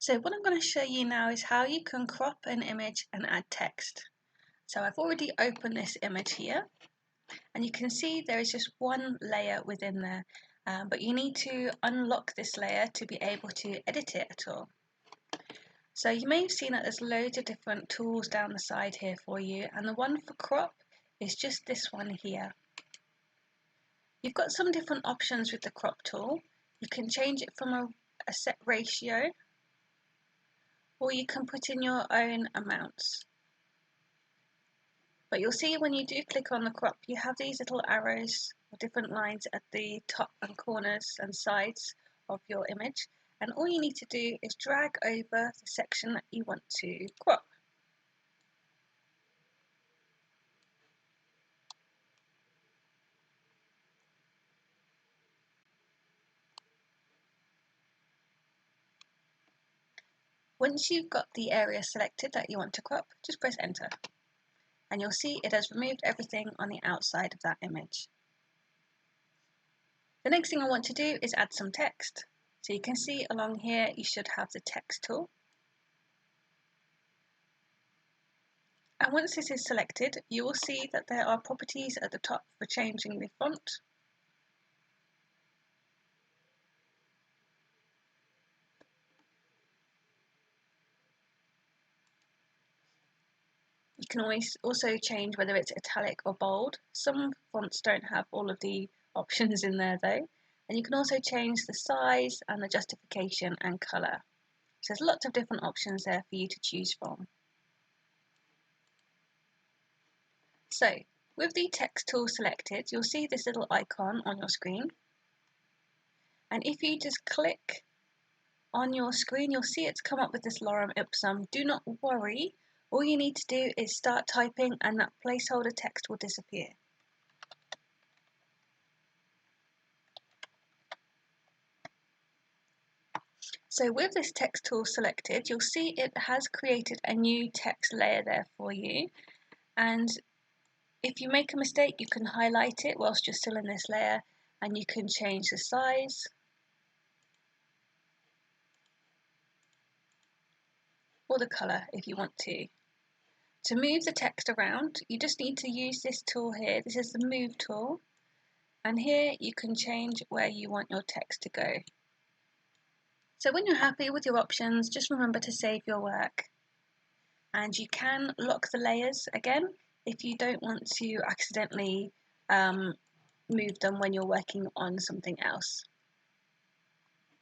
So what I'm going to show you now is how you can crop an image and add text. So I've already opened this image here, and you can see there is just one layer within there, but you need to unlock this layer to be able to edit it at all. So you may have seen that there's loads of different tools down the side here for you, and the one for crop is just this one here. You've got some different options with the crop tool. You can change it from a set ratio, or you can put in your own amounts. But you'll see when you do click on the crop, you have these little arrows or different lines at the top and corners and sides of your image. And all you need to do is drag over the section that you want to crop. Once you've got the area selected that you want to crop, just press enter. And you'll see it has removed everything on the outside of that image. The next thing I want to do is add some text. So you can see along here you should have the text tool. And once this is selected, you will see that there are properties at the top for changing the font. You can always also change whether it's italic or bold. Some fonts don't have all of the options in there though. And you can also change the size and the justification and colour. So there's lots of different options there for you to choose from. So with the text tool selected, you'll see this little icon on your screen. And if you just click on your screen, you'll see it's come up with this lorem ipsum. Do not worry. All you need to do is start typing and that placeholder text will disappear. So with this text tool selected, you'll see it has created a new text layer there for you. And if you make a mistake, you can highlight it whilst you're still in this layer, and you can change the size or the colour if you want to. To move the text around, you just need to use this tool here. This is the move tool. And here you can change where you want your text to go. So when you're happy with your options, just remember to save your work. And you can lock the layers again if you don't want to accidentally move them when you're working on something else.